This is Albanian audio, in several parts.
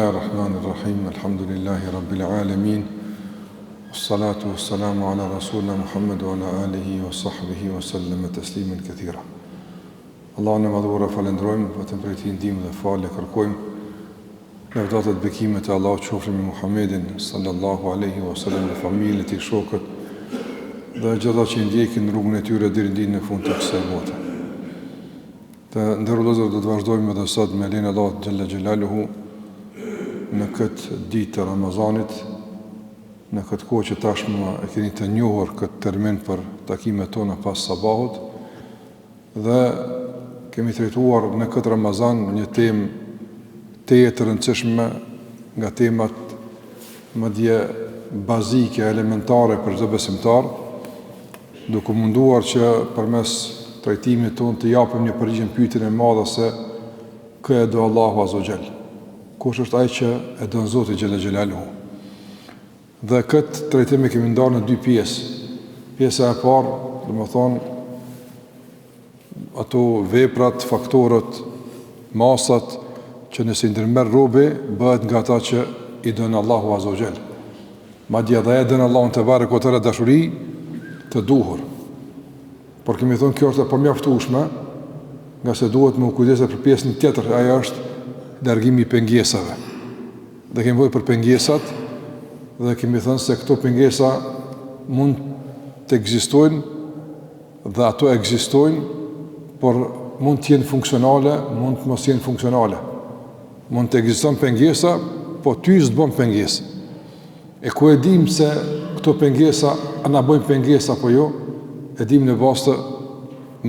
Bismillahirrahmanirrahim. Alhamdulillahi rabbil alamin. Wassalatu wassalamu ala rasulina Muhammad wa ala alihi wa sahbihi wa sallam tasliman kathira. Allahun e madhuar falendrojmë, vetëm prej tij ndihmë dhe falë kërkojmë. Lavdata dhe bekimet e Allahut qofshin me Muhammedin sallallahu alaihi wasallam dhe familjen e tij, shokët dhe gjithë ata që ndjekin rrugën e tyre deri në ditën e fundit të kësaj bote. Të ndërrozë do të vazhdojmë edhe sot me lenin Allah xhalla xhelaluhu në këtë ditë të Ramazanit, në këtë kohë që tashmë e keni të njohur këtë termin për takimet tona pas sabahut, dhe kemi trajtuar në këtë Ramazan një temë të rëndësishme nga temat madje bazike, elementare për çdo besimtar, duke munduar që përmes trajtimit tonë të japim një përgjigje në pyetjen e madhe se kë e do Allahu azza wa jall. Kush është ai që e don Zoti xhalla xhelaluhu? Dhe këtë trajtim e kemi ndarë në dy pjesë. Pjesa e parë, domethënë ato veprat, faktorët, masat që nëse ndërmerr robi bëhet nga ata që i don Allahu azza wa jall. Madje edhe e don Allahun te barekuhu te dashuri të duhur. Por kemi thonë kjo është e përmjaftueshme, nga se duhet me u kujdesë për pjesën tjetër, ajo është largimi i pengesave. Dhe kemi folur për pengesat dhe kemi thënë se këto pengesa mund të ekzistojnë dhe ato ekzistojnë, por mund të jenë funksionale, mund të mos jenë funksionale. Mund të ekzistojnë pengesa, po ty s'të bën pengesë. E ku e dim se këto pengesa a na bëjnë pengesa apo jo? E dim në bazë të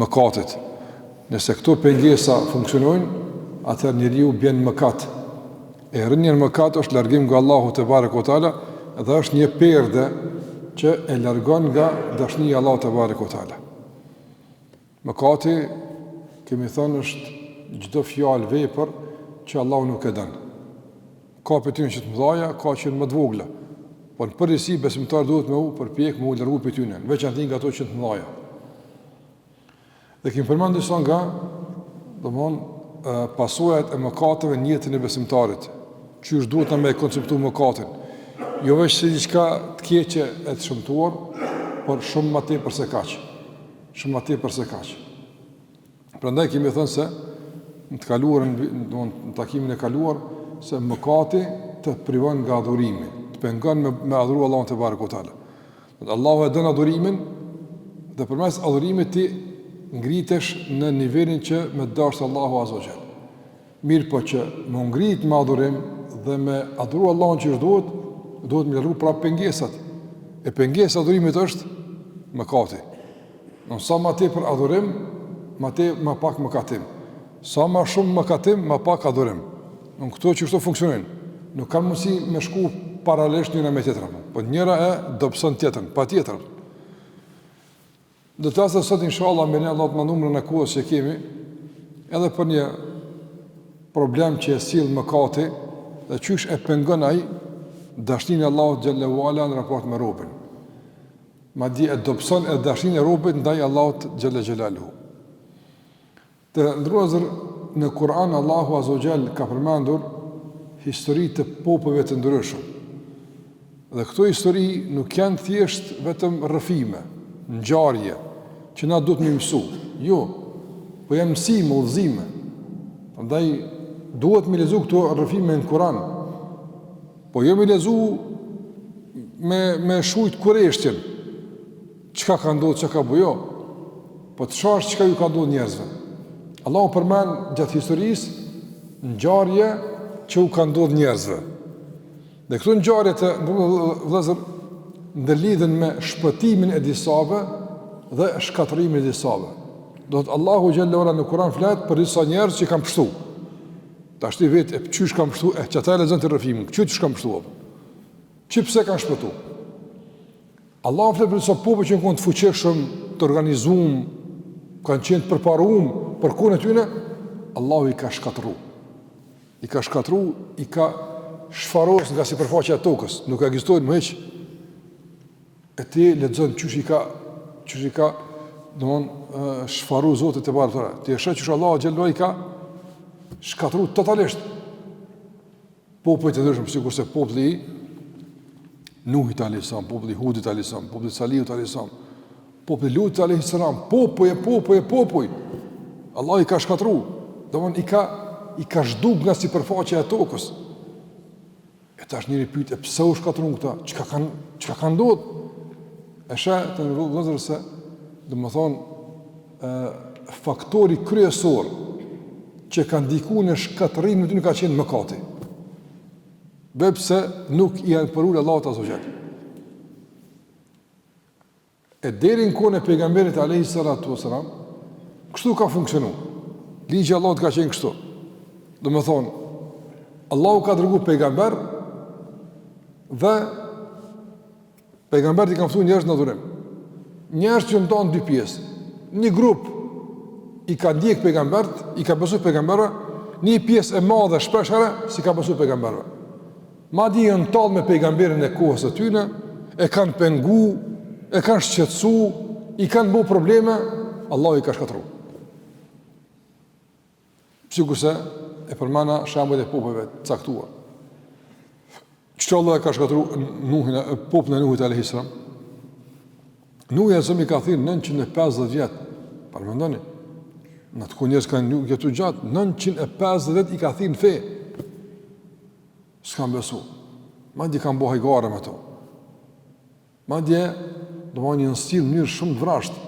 mëkatit. Nëse këto pengesa funksionojnë, atëherë njeriu bën mëkat. E rënia në mëkat është largim nga Allahu te barekuhu teala dhe është një perde që e largon nga dashuria e Allahut te barekuhu teala. Mëkati, kemi thënë, është çdo fjalë, vepër që Allahu nuk e don. Ka pyetje që të mëdha, ka që më të vogla. Por në përgjithësi besimtar duhet me u përpjek me u largu prej tyre, veçanërisht nga ato që të mëdha. Dhe kemi përmendur disa nga, pasojat e mëkateve në jetën e besimtarit. Qysh duhet ta me konceptu mëkatin. Jo vetëm si diçka të keqe e të shëmtuar, por shumë më tepër se kaq. Shumë më tepër se kaq. Prandaj kemi thënë se në të kaluarën, në takimin e kaluar, se mëkati të privon nga adhurimi, të pengon me adhuru Allahun te barekuhu teala. Allahu e don adhurimin dhe përmes adhurimit ti ngritesh në nivelin që me dash Allahu azza wa jall. Mirë po që më ngrit me adhurim dhe me adhuru Allahun që duhet me largu prapë pengesat. E pengesa e adhurimit është mëkati. Në sa më tepër adhurim, më pak mëkatim. Sa më shumë mëkatim, më pak adhurim. Në këto që këto funksionojnë. Nuk kanë mundësi me shku paralelisht njëra me tjetrën, po njëra e dobëson tjetrën, patjetër. Do të flasë sot inshallah me Allah të numrin e kohës që kemi, edhe për një problem që e sill mëkati dhe çysh e pengon ai dashninë e Allahut xhallahu ala në raport me robën. Madje e dobëson edhe dashninë e robët ndaj Allahut xhallahu xhelaluhu. Të ndrozur në Kur'an Allahu azza wa jall ka përmendur histori të popujve të ndryshëm. Dhe këto histori nuk janë thjesht vetëm rrëfime, ngjarje që na duhet më mësu. Jo, po janë mësime, udhëzime. Prandaj duhet më lezu këto rrëfime në Kur'an. Po jo më lezu me shujt kurreshtjen. Çka ka ndodhur, çka ka bujo? Po të shohësh çka ju ka ndodhur njerëzve. Allahu përmend gjatë historisë ngjarje që u ka ndodhur njerëzve. Dhe këto ngjarje të vëllezër ndërlidhen me shpëtimin e disave dhe shkatërimin e disave. Do të Allahu xhallahu ala në Kur'an flet për disa njerëz që kanë pështu. Tash ti vetë e çysh kanë pështu, e çata lexon të rrëfimin, çysh kanë pështu. Çi pse kanë shpëtu? Allahu flet për disa popull që kanë të fuqishëm, të organizuar, kanë qenë të përparuar për kohën e tyre, Allahu i ka shkatëruar. I ka shkatëruar, i ka shfaros nga sipërfaqja e tokës, nuk ekzistojnë më hiç. E ti lexon çysh i ka shfaru Zotit e barë. Ti e shë që Allahu xhallahu i ka shkatëruar totalisht. popujt e ndryshëm, sikurse populli i Nuhit alayhis salam, populli i Hudit alayhis salam, populli i Salihut alayhis salam, populli i Lutit alayhis salam, popuj. Allah i ka shkatruar, domthon i ka zhduk nga sipërfaqja e tokës. E tash njëri pyet, pse u shkatruan këta? Çka kanë ndodhur? E sheh të vëllezër se domethën faktori kryesor që ka ndikuar në shkatërimin e tyre ka qenë mëkati. Pse nuk i janë përulur Allahut azza wa jall. E deri në kohën e pejgamberit alayhi salatu wasalam, kështu ka funksionuar. Ligji i Allahut ka qenë kështu. Domethën Allahu ka dërguar pejgamber dhe pejgamberi ka mësuar njerëz në adhurim. Njerëz që ndonë dy pjesë. Një grup i ka ndjek pejgambert, i ka besuar pejgamberëve, një pjesë e madhe shpeshherë si ka besuar pejgamberëve. Madje janë tallë me pejgamberin e kohës së tyre, e kanë pengu, e kanë shqetësu, i kanë bëu probleme, Allahu i ka shkatruar. Sikurse e përmana shembull e popujve të caktuar. Çfarë Allah ka shkatruar Nuhin, popullin e Nuhit alayhis salam? Nuhi i ka thënë 950 vjet. Parmendoni. Në të njerëz kanë jetu gjatë, 950 vjet i ka thënë fe. S'kan besu. Madje kanë bëu hajgare me to. Madje do vani në stil mënyrë shumë të vrashtë.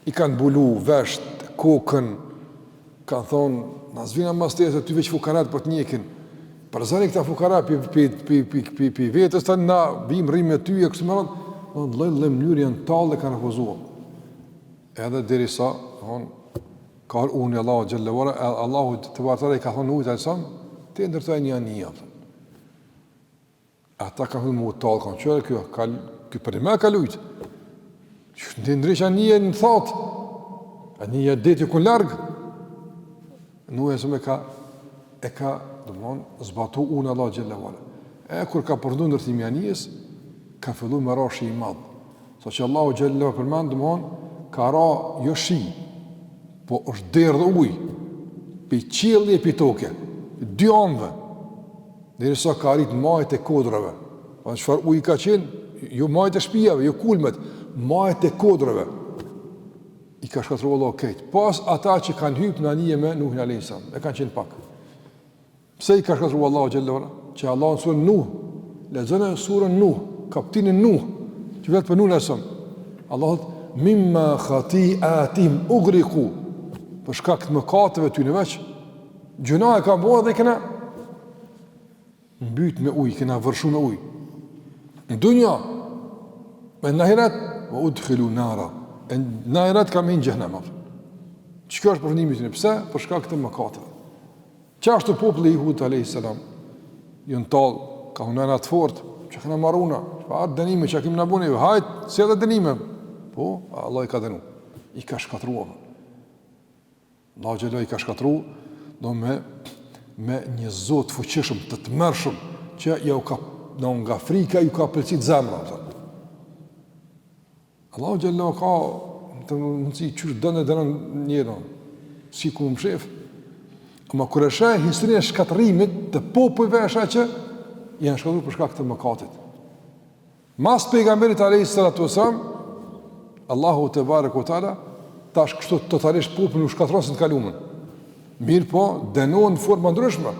I kanë bulu vesht, kokën, kanë thonë, na zvina mastesa ty veç fukarat për të njekin. Për zani këta fukara pi vetës të na bim rrim me ty e kështu me radhë, në lloj mënyrë janë tallë kanë refuzuar. Edhe derisa, ka unë Allahu xhallahu ala, Allahu te bartare ka thonë ujtë alsam, ti ndërtoj një anija. Ata kanë thënë mu tallë kanë qërë kjo, ky për më ka lujt. Ti ndrish anija në thot. Anija deti ku larg. Nuhi se e ka domthon zbatu unë Allah xhallahu ala. E kur ka përfunduar ndërtimi i anijes, ka filluar me rashi i madh. Saqë Allahu xhallahu përmend domthon ka ra jo shi, po është derdhë ujë, pi qielli e pi toke, dy anëve, derisa ka arrit majt e kodrave. Pa çfarë ujë ka qenë? Jo majt e shtëpive, jo kulmet, majt e kodrave. I ka shkatruar Allahu këtë. Pas ata që kanë hyrë në anije me Nuhin alayhis salam, e kanë qenë pak. Pse i ka shkatruar Allahu xhallahu ala? Që Allahu në surën Nuh, lexoni surën Nuh, kapitullin Nuh, që vetë për Nuhin alayhis salam. Allahu mimma khati'atim ughriqu, për shkak të mëkateve ty në veç, gjuna e ka bërë dhe këna mbyt me ujë, këna vërshu me ujë. Në dunja, me në ahiret, wa udkhilu nara, në ahiret ka me në gjehnem. Çka është përfundimi të në pse? Për shkak të mëkateve. Qashtu populli i Hud alayhis salam, jënë talë, ka hunena të fort, që këna maruna, farë dënime që akim në bune, hajtë, si edhe dënime. Po, Allah i ka dënu, i ka shkatruar. Allah xhallahu i ka shkatruar, do me një Zot fuqishëm, të mërshëm, që ja u ka, nga frika, ju ka pëlqit zemra. Allah xhallahu ka të mundësi qështë dënë njërën, si ku më shef. Ma kur e sheh historinë e shkatërimit të popujve e sheh që janë shkatruar për shkak të mëkatit. Mas pejgamberit alayhis salatu wasalam, Allahu te barekuhu teala tash kështu totalisht popullin u shkatërrosin të kaluamën. Mirë po, dënohen në forma ndryshme.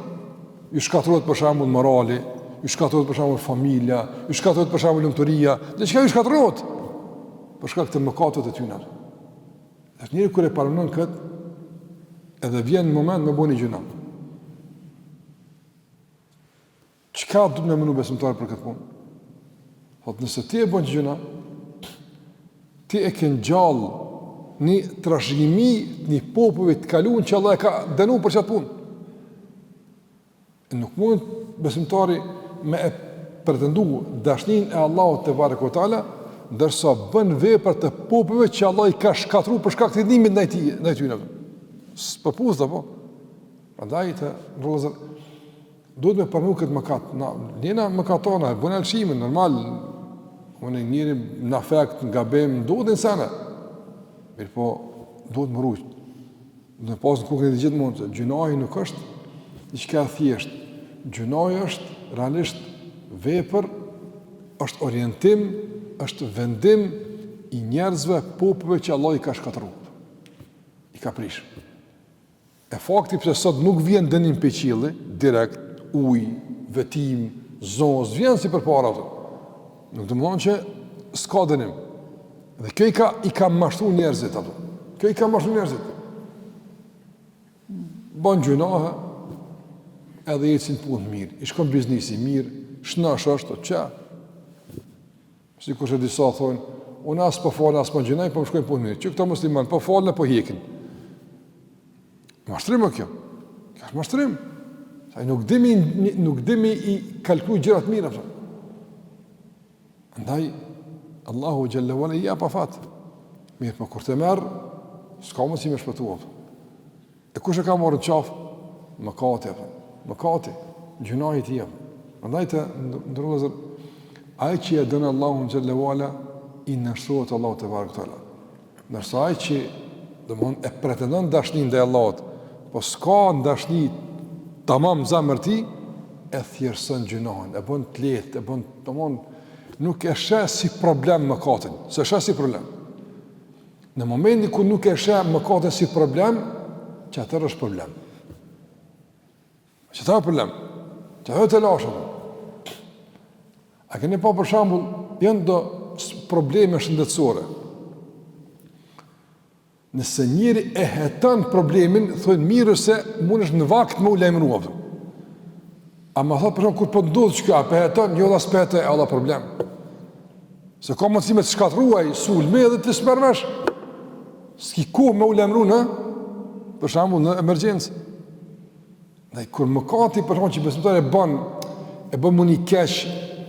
Ju shkatërrohet për shembull morali, ju shkatërrohet për shembull familja, ju shkatërrohet për shembull lumturia, dhe çka ju shkatërrohet për shkak të mëkateve të tyre. Tash njëri kur e paranon kët, edhe vjen në moment me bëni gjuna. Çka do të më mënu besimtar për këtë punë? Thotë nëse ti e bën gjuna, ti e ke ngjall një trashëgimi, një popujve të kaluar që Allah e ka dënuar për çfarë punë. Nuk mund besimtari me e pretendu dashnin e Allahut te barekuhu teala, ndërsa bën vepra të popujve që Allah i ka shkatruar për shkak të dhimit ndaj tyre. S'popuz apo. Prandaj të vëllezër duhet me përnu këtë mëkat. Njëna mëkatona, bënë alëshimin, normal, unë njëri në afekt, në gabim, duhet në sana. Mirë po, duhet më rujtë. Në pasë në kukën e të gjithë mund, gjunahi nuk është i qka thjesht. Gjunoj është realisht vepër, është orientim, është vendim i njerëzve, popëve që Allah i ka shkatërruar, i ka prish. E fakti pëse sot nuk vjen dënim pe qielli direkt, ujë, vetim, zos, vjen si përpara ato. Nuk do të thonë që s'ka dënim. Dhe kjo i ka mashtruar njerëzit ato. Kjo i ka mashtruar njerëzit. Bën gjunohe, edhe jetësin punë mirë, i shkon biznisi mirë, shnash është, qa. Si kur që disa thonë, unë asë po falë, asë po gjinaj, po më shkojnë punë mirë. Që këta musliman, po falën e po hekin. Mashtrim o kjo. Kjo është mashtrim. Nuk dimi i kalkuj gjërat mirë. Andaj, Allahu Gjellewala i pa fatë. Mirë, po kur të merë, s'ka më si me shpëtua. E kush e ka marrë në qafë? Mëkati, gjunahit i jam. Andaj të ndërëzër, ai që e dënë Allahu Gjellewala, i nështrohet Allahu të barë këtala. Nërsa ai që e pretendon dashnin dhe Allahut, po s'ka dashni tamam zamër ti, e thjerësën gjunahin, e bën të lehtë, e bën tamam, nuk e sheh si problem mëkatin, se sheh si problem. Në momentin ku nuk e sheh mëkatin si problem, që atër është problem. Që ta është problem, që ta të lashëm. A keni pa për shambull, janë do probleme shëndetësore. Nëse njëri e hetan problemin, thojnë mirë se mund është në vakt më u lajmërua. A më thotë për shumë, kur për ndodhë që ka, për hetan, jo dhe spete e Allah problem. Se ka mundësi me të shkatruaj, sulme edhe të smermesh. S'ki ku me u lajmëru në, për shumë, në emergjensë. Dhe kur mëkati, për shumë që besimtar e bën mu një keq,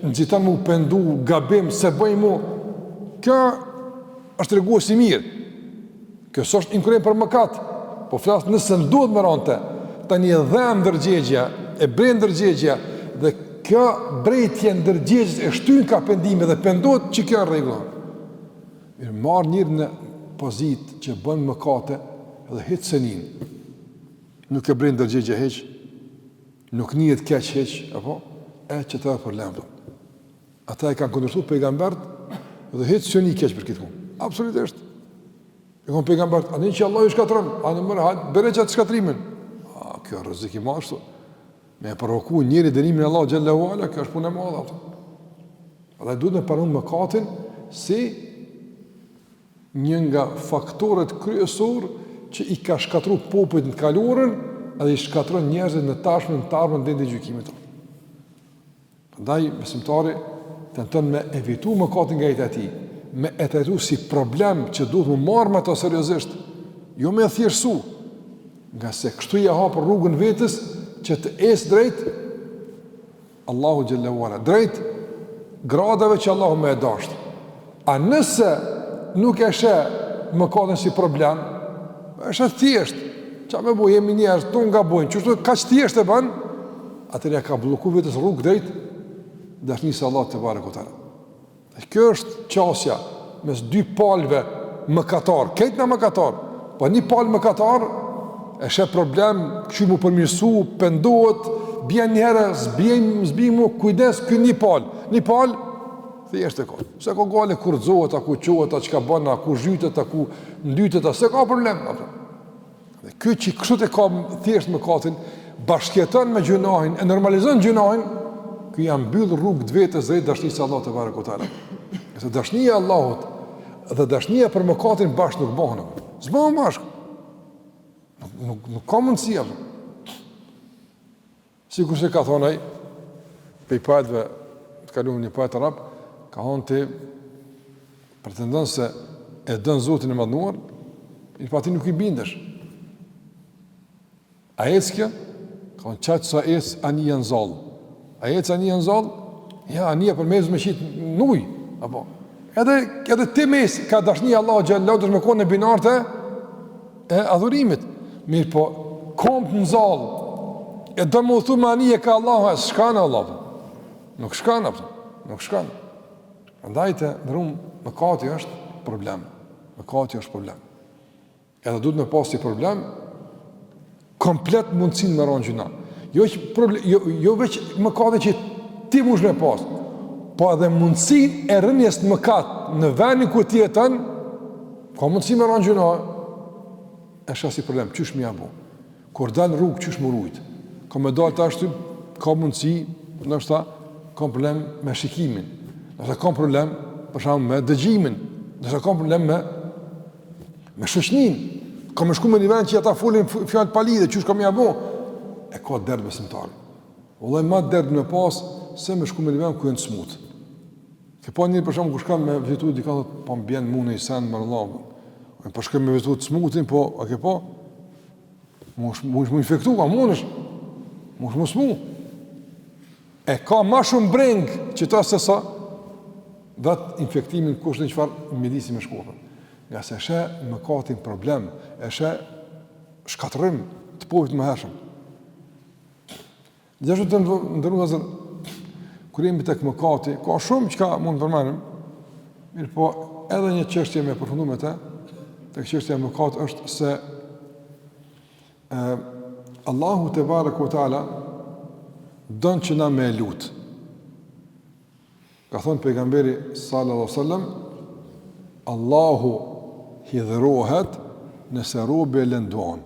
në gjithan mu pendu, gabim, se bëj mu, kjo është regu si mirë. Kjo është inkurim për mëkat, po flasë nëse ndodh më rante, ta një dhem ndërgjegja, e brej ndërgjegja, dhe kjo brejtje ndërgjegjës e shtyn ka pendime dhe pendot që kjo në regullon. Mirë, marë njërë në pozit që bën mëkate edhe hitë senin. Nuk e brej ndërgjegja heq, nuk njët keq heq, apo? E që të e përlem. Ata e kanë kundërshtu pejgambert dhe hitë së një keq për këtë kumë. Absolutisht. E konë pejgambert, a një që Allah ju shkatron, a në mërë, bere që atë shkatrimin. Kjo është rëzik i mashtu. Me e përroku njëri dënimin Allah Gjallahu Ala, kjo është punë e madha. Dhe duhet me përnun mëkatin si një nga faktorët kryesor që i ka shkatru popujt në kalurën edhe i shkatron njerëzit në tashmën, në tarmën dhe në gjykimit. Ndaj, besimtari, tenton me evitu mëkatin nga jetë ati, me e trajtu si problem që duhet mu marrë me të seriozisht, jo me thjeshtu, nga se kështu i hapë rrugën vetës që të esë drejt Allahu Gjallahu Ala, drejt gradave që Allahu me e dashtë. A nëse nuk e shë mëkatin si problem, është thjesht, që me bu, jemi njerës, tonë nga bojnë, qështu ka që thjesht e banë, atërja ka bloku vetës rrugë drejt, dashnisë Allah të barë këtara. Kjo është qasja mes dy palve mëkatar, këtë në mëkatar, po një palë mëkatar e shë problem, këshu mu përmirësu, pëndohet, bjen njëherë, zbi mu, kujdes, kjo një palë, thjesht e ka. Se ka gale kur dzohet, a ku qohet, a që ka bëna, a ku zhytet, a ku ndytet, a se ka problem. Dhe kjo që kështu të ka thjesht mëkatin, bashkjeton me gjunahin, e normalizon gjunahin, kjo janë mbyllë rrugë të vetës dhe dashnisë Allah të barë këtare. Se dashnija Allahut dhe dashnija për mëkatin bashkë nuk bëhënë. Zbëhën bashkë. Nuk ka mundësia. Si kurse ka thonaj, pe i pajtëve, të kalumë një pajtë arab, ka thonë të pretendon se e dënë Zotin e madhnuar, i pa ti nuk i bindesh. A ecë kjo? Ka thonë qatë sa ecë, ani janë zalë. A jetë ani janë zalë? Ja, ani e për mezë me qitë në ujë. Apo. Edhe ti mes ka dashnia Allah Gjallahu të shme konë në binarte e adhurimit. Mirë po, kompë në zalë, e do më uthu me ani e ka Allah, shkanë Allah. Nuk shkanë, nuk shkanë. Ndajte, në rumë, mëkati është problem. Mëkati është problem. Edhe duhet me pas si problem, komplet mundësin me ronë gjuna. Jo veç mëkate që ti mush me pas, po edhe mundësin e rënjes të mëkat në venin ku ti jeton, ka mundësi me rënë gjuna, e shasi problem, qysh mi abu? Kur dal në rrugë, qysh më rujt? Ka me dalë të ashtu, ka mundësi, nështë ta, ka problem me shikimin, nështë ta ka problem, për shumë, me dëgjimin, nështë ta ka problem me shoqnin, ka me shku me një vend që ata folin fjallë palide, qysh ka mi abu? E ka derdë besimtarë. Vëllai ma derdë me pas, se me shku me një vend ku e në smut. Ke pa njëri për shumë kush kam me vizitu, di ka thot, pa më bjenë mu në i sen, më rëllavë. Po shkem me vizitu të smutin, po, a ke pa? Mu ishë mu infektu, ka mu ishë mu smu. E ka ma shumë brengë që ta se sa, datë infektimin kush në qëfar midisi me shkopën. Nga se shë më katin problem, e shë shkatërim të povit më hershëm. Gjeshtu të ndërru dhe zërë, kër jemi tek mëkati, ka shumë që ka mund të përmenim, mirë po edhe një çështje me përfundu me te, tek çështja e mëkat është se Allahu te bareku teala don që na me lut. Ka thonë pejgamberi sallallahu alaihi wasallam, Allahu hidhrohet nëse robi e lënduan.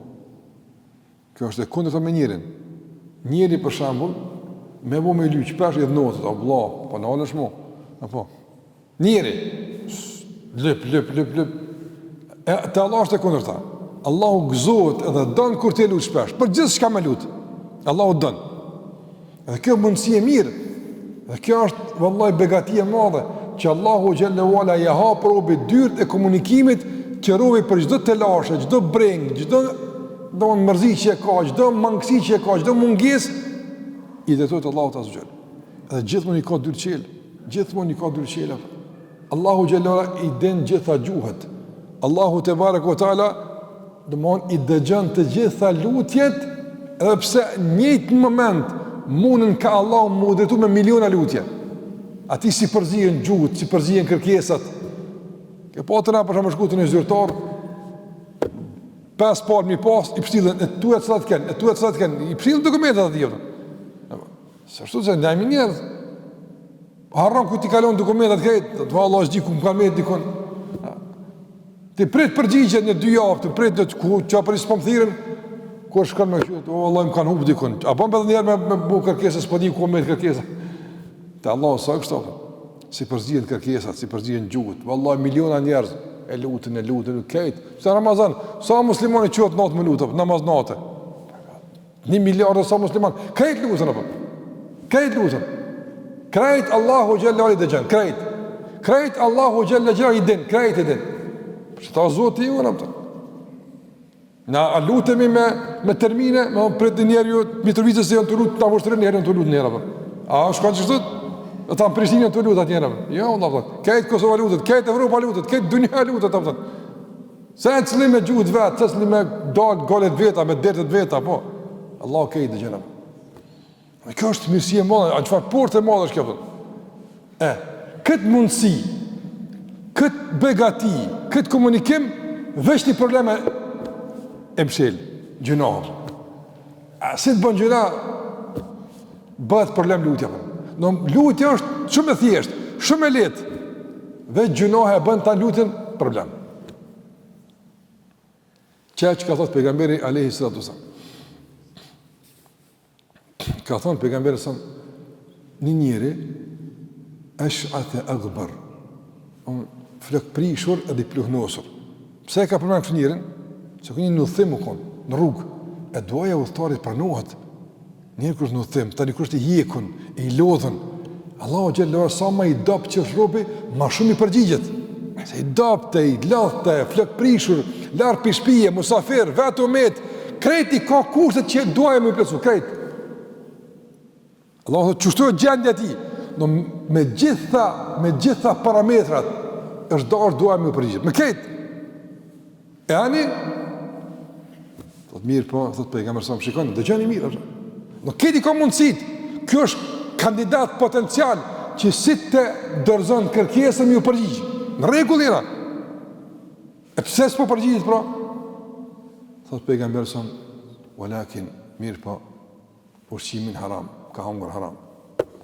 Kjo është e kundërta me njërin. Njëri për shembull me bu me lyq pesh i dhënotët, o vlla, po na alesh mu. Apo. Njëri lëp. Te Allah është e kundërta. Allahu gëzohet edhe don kur ti lut shpesh, për gjithçka me lut. Allahu don. Dhe kjo mundësi e mirë. Dhe kjo është vallahi begati e madhe që Allahu xhallahu ala ja hap robit dyert e komunikimit që robi për çdo të lashë, çdo breng, çdo mërzi që e ka, çdo mangësi që e ka, çdo mungesë i drejtohet Allahut azza xal. Dhe gjithmonë i ka dy qela. Allahu xhallahu ala i den gjitha gjuhët. Allahu te bareku teala domthon i dëgjon të gjitha lutjet, edhe pse në një moment mundën ka Allahu mu drejtu me miliona lutje. Ati si përzihen gjuhët, si përzihen kërkesat. Ke po të na për shumë shkutë në zyrtar, 5 parë mi pas, i pështilën, e tuja të salat kënë, i pështilën dokumentat ati jëtë. Se shtu të se ndajmi njerët. Harram ku ti kalon dokumentat këtë, të Allah është di ku më kalmet dikon. Ti prit përgjigje një 2 javë, ti prit në ku që apër i s'pëm thirën, ku është shkën me qëtë, o Allah më kanë hubë dikon. A bëm edhe njerë me bu kërkesa, s'po di ku me kërkesa. Te Allah sa kështu, si përzihen kërkesat, si përzihen gjuhët. Wallahi miliona njerëz e lutin këtë. Sa Ramazan, sa muslimani quhet natë me lutë, namaz natë. 1 miliard sa musliman, këtë lutën apo? Këtë lutën. Krejt Allahu xhallahu i dëgjon, krejt. Krejt Allahu xhallahu i din, krejt i din. Që ta Zoti ju na ato. Na lutemi me termine, me prit njerë ju mitrovicës se janë të lutë, ta vështrin njerën të lutë njerë apo. A shkon çështë? Ata në Prishtinë të lutat njerëve. Jo, Allah. Këtë Kosova lutet, këtë Evropa lutet, këtë dunja lutet apo. Sa e cili me gjuhët vet, sa cili me dal golet veta, me dertet veta, po. Allah këtë dëgjon. Kjo është mirësi e madhe, a çfarë portë e madhe është kjo? Këtë mundësi, këtë begati, këtë komunikim, veç një probleme e mshel, gjunohë. Si të bën gjuna, bëhet problem lutja. Në lutja është shumë e thjeshtë, shumë e lehtë. Veç gjunohë e bën ta lutjen problem. Që ka thot pejgamberi alayhi salatu wasallam. Ka thonë pejgamberi sa një njeri ash'ath akbar. Flok prishur edhe i pluhnosur. Pse e ka përmendur këtë njerin? Se ku një në udhtim u kon, në rrugë. E doja udhëtarit pranohet. Njëri kush në udhtim, tani kush të hjekun, i lodhën. Allahu xhallahu sa më i dopt që shrobi, më shumë i përgjigjet. Se i dopte, i lodhte, flok prishur, larg pi shtëpie, musafir, vetë umet, kreti ka kushtet që duaj më plotsu, krejt. Allahu thotë çështoj gjendja e tij. Me gjitha parametrat është dorë duaj më përgjigjet. Me këtë. E ani thot mirë po, thot pejgamberi sa më shikoni, dëgjoni mirë. Në këti ka mundësit, kjo është kandidat potencial që si të dorëzon kërkesën ju përgjigj. Në rregull era. E pse s'po përgjigjet pra? Thot pejgamberi sa, walakin mirë po, ushqimin haram, ka hongër haram,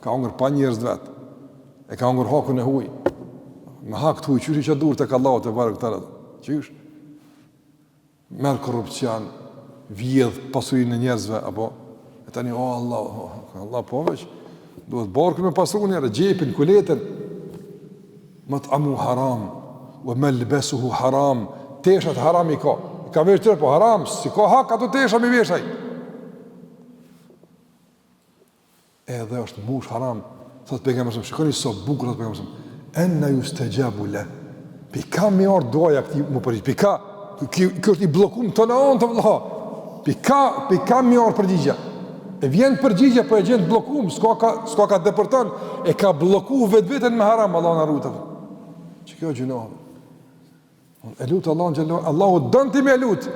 ka hongër pa njerëz vetë, e ka hongër hakun e huj, me hak të huj, qysh i që dur të ka Allahu të barë këtare, qysh? Merë korrupcion, vjedh pasurin e njerëzve, apo, e tani, Allah po veç, duhet barkën me pasru njerë, gjepin, kuletën, më të amu haram, vë me lbesuhu haram, teshat haram i ka veç tërë, po haram, si ka hak, ato tesha mi veshaj. Edhe është mush haram, thot pejgamberi, shikoni sa bukur thot pejgamberi, enna yustajabu la. Pika më or doja këti më përgjigj. Pika, kjo është i bllokuar tonë të vëlla. Pika më or përgjigja. E vjen përgjigja po e gjen bllokuar, s'ka ka depërton, e ka bllokuar vetveten me haram, Allah na ruaj. Çi kjo gjëno. E lut Allahun xhallahu, Allahu don ti më lut.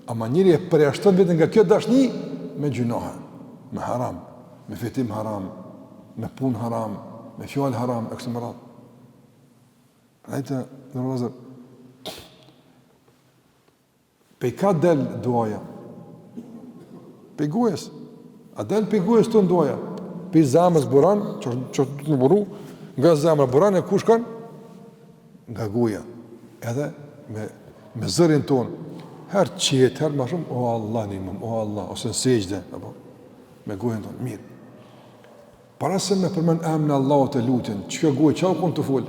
Ama njëri e përjashton vetën nga kjo dashni me gjënoha, me haram, me fitim haram, me pun haram, me fjallë haram, e kështë më radhë. Ajte, në rëzër, pe ka del duaja? Pe gujës. A del pe gujës të në duaja? Pe zamës buran, që të në buru, nga zamës buran e kushkan? Nga guja. Edhe me zërin tonë, her qetë, her ma shumë, o Allah një mëmë, o Allah, ose në sejgjde, me gujën tonë, mirë. Para se me përmen emnë Allahut e lutin, që kjo gojë, që kënë të full?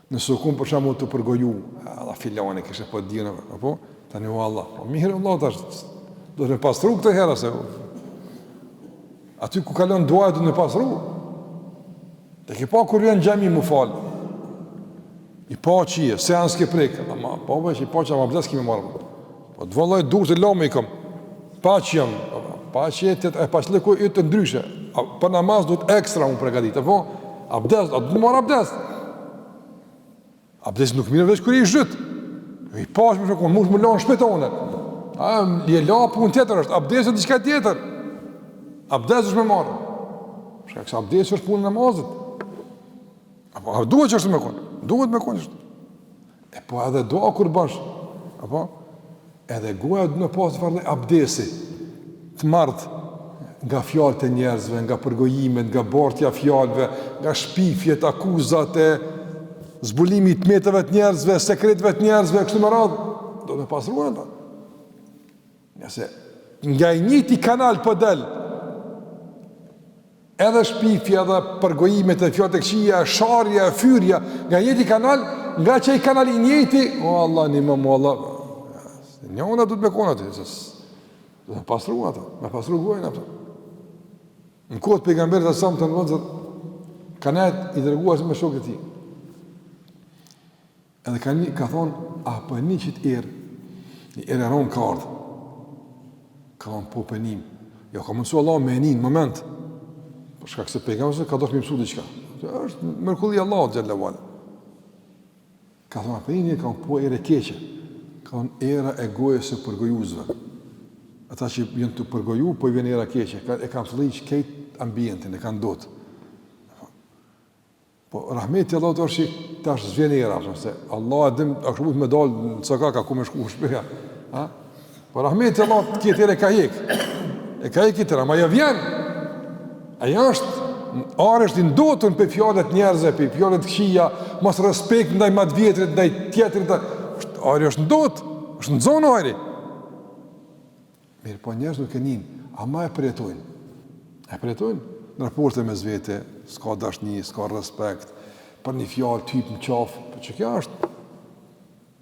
Nësë kënë për shamu të përgoju, Allah filane, kështë po dhjene, apo? Tani o Allah, po mirë Allah të ashtë, do të me pasru këtë hera se, aty ku kalon duaj do të me pasru, dhe ki pa kur vjen gjemi mu falë, i pa qije, se anë s'ke prejkë, ama, pa veç, i pa që ama abdes kime marrë, po të vëllaj dur të lome i kom, pa që jam, pa qetet, e pa qëleku i të ndryshe, për namaz du të ekstra unë pregadit, apo, abdes, a du të marrë abdes, abdes nuk mire veç kër i zhyt, i pash më shokon, mush më lanë shpetone, li e la pun tjetër është, abdes e diçka tjetër, abdes është me marrë, shka kësa abdes është punë namazit, apo, duhet që është me konë, duhet me konë është, e po edhe doa kur bash, apo, edhe goja du në pasë farle abdesi, të mardë nga fjallët e njerëzve, nga përgojimet, nga bartja fjallëve, nga shpifjet, akuzat e zbulimi të metëve të njerëzve, sekretve të njerëzve, kështu më radhë, do me pasruan ta. Nëse nga i njëti kanal për del, edhe shpifja, edhe përgojimet e fjallët e këshia, sharja, fyrja, nga i njëti kanal, nga që i kanal i njëti, o Allah, një më mu Allah, një una du të me kona të, do me pasru ata, me pasru gojnë ata. Në kohët pejgamberit e samë të në vëndër, kanet i dërguar me shokët e ti. Edhe ka thonë, a për një qitë erë, një erë eronë ka ardhë. Ka thonë, po për njim. Jo, ka mënsu Allah me një në moment. Për shka këse pejgamberit ka doshë me mësu diqka. është mërkulli Allah të gjellë valë. Ka thonë, a për një ka thonë, po erë e keqe. Ka thonë, era e gojës e përgojuzve. Ata që jenë të përgoju, po i vjen era keqe, e kanë fëlliq kejt ambientin, e kanë dotë. Po, rahmeti Allah të është që tash zvjen era, se Allah edhim, a kështë me dalë në cakaka, ku me shku më shpeja. Po, rahmeti Allah të kjetë era e ka hek i tëra, ma ja vjen. Aja është, arë është i ndotën për fjallet njerëzve, për fjallet këshia, mas respekt ndaj matë vjetrit, ndaj tjetrit, arë është ndotë, është në zonë arë. Mirë, po njerëz nuk e njën, ama e përjetojnë. E përjetojnë në raporte me zvete, s'ka dashni, s'ka respekt, për një fjallë, typ në qafë, për që kja është.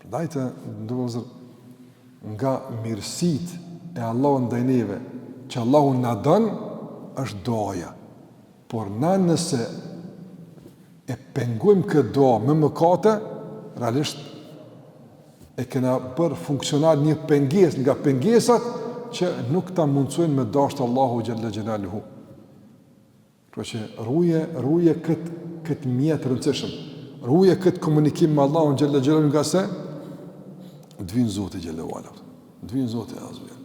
Dajte, ndërëzër, nga mirësit e Allahun ndaj neve, që Allahun na dënë, është doja. Por na nëse e pengujmë këtë doja me mëkate, realisht e kena bërë funksional një penges, nga pengesat, që nuk ta mundsojnë me dashtë Allahu Gjelle Gjelaluhu. Pra që rruje këtë mjetë rëndësishëm, rruje këtë komunikim me Allahu Gjelle Gjelaluhu nga se, dhvinë Zotë i Gjelle Vala, dhvinë Zotë i Azuel.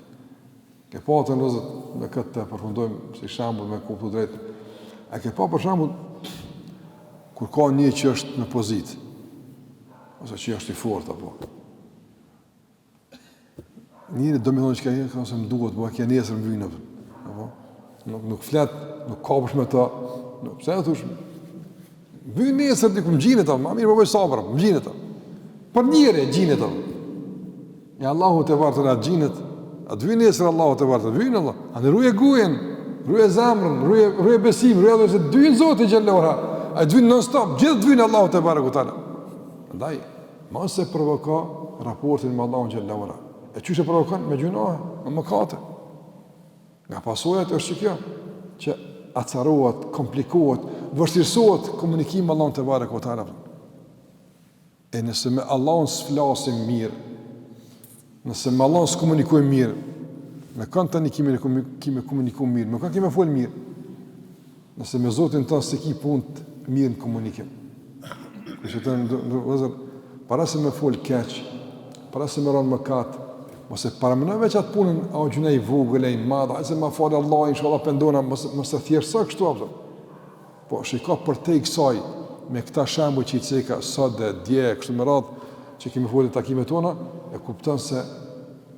Ke pa të nëzët, me këtë të përfundojmë, si shambull me kuptu drejtë, a ke pa për shambull, kur ka një që është në pozitë, ose që është i fort, apo. Njëri do më thonë që ka jetë, ose më duhet, po ka nesër më vynë, apo? Nuk flet, nuk kapësh me ta, pse e thush, vynë nesër diku më gjinë ta, ma mirë po bëj sabër, më gjinë ta. Për njëri gjinë ta. Ja Allahu te bartë atë gjinët, atë vynë nesër Allahu te bartë, vynë Allah. Anë ruje gujen, ruje zemrën, ruje besim, ruje edhe se dynë Zoti xhallahu ala. Ai vynë non stop, gjithë vynë Allahu te barë kutana. Prandaj, mos e provoko raportin me Allahun xhallahu ala. E çu se provokon me gjunohe, me mëkate. Nga pasojat është kjo, që acarohet, komplikohet, vështirësohet komunikimi me Allahun te barë kutana. E nëse me Allahun s'flasim mirë, nëse me Allahun s'komunikojmë mirë, me kanë tani kime komunikuar mirë, me kanë kime fol mirë. Nëse me Zotin tonë se ki punë mirë në komunikim. Kështu të para se me fol keq, para se me rënë mëkat, mos e paramendoj veç atë punën, a u gjuna i vogël, i madh, ai se ma falë Allah, inshallah pendona, mos e thjeshtëso kështu apo. Po shiko për te i kësaj, me këta shembuj që i ceka sot dhe dje kështu me radhë që kemi folur në takimet tona, e kupton se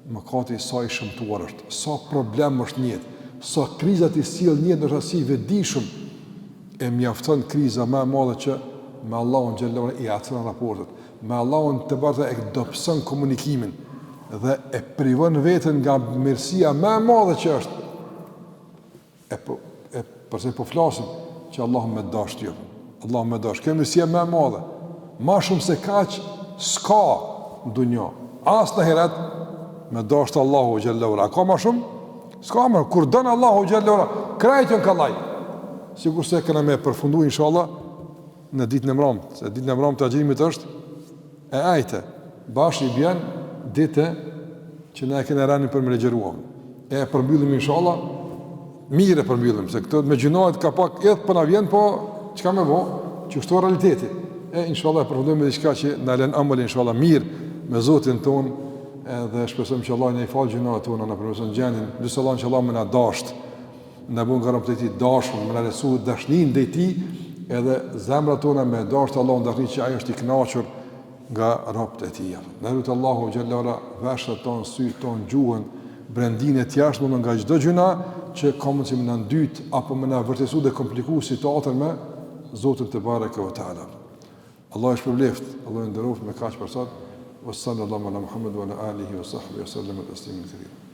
mëkati sa i shëmtuar është, sa problem është në jetë, sa krizat i sjell në jetë është asi vetëdijshëm, e mjafton kriza më e madhe që me Allahun xhallahu i atëron raportet, me Allahun të bartë e dobëson komunikimin dhe e privon veten nga mirësia më e madhe që është. Përse po flasim që Allah më dash ti. Allah më dash. Kjo mirësia më e madhe. Më shumë se kaq s'ka në dunjë. As në herat me dash të Allahu xhallahu ala. Ka më shumë? S'ka më. Kur don Allahu xhallahu ala, krajtën kallaj. Sigurisht se kemë më përfunduar inshallah në ditën e mbrëmtë. Se ditën e mbrëmtë të agjërimit është e ajte. Bash i bjen ditë që ne kemi rënë për me legjeruam. E përmbyllim inshallah, mirë e përmbyllim, se këto me gjinohet ka pak edhe po na vjen, po çka më vao, që është realiteti. E inshallah përfundojmë me diçka që na lën amal inshallah mirë me Zotin ton, edhe shpresojmë që Allah na i falë gjinohat tona në përmjet gjendin. Lutë Allah që Allah më na dasht, na bën garantë ti dashur, më na lesu dashnin ndaj ti, edhe zemrat tona me dasht Allah ndaj që ai është i kënaqur nga robët e tij. Ne lutë Allahu xhallahu ala veshët ton, syt ton, gjuhën, brendinë të jashtme nga çdo gjuna që ka mundësi më na ndyt apo më na vërtesu dhe kompliku situatën me Zotin te bareke ve taala. Allah është përbleft, Allah e nderoft me kaq për sot. Wassallallahu ala Muhammad wa ala alihi wa sahbihi wa sallam taslima kathira.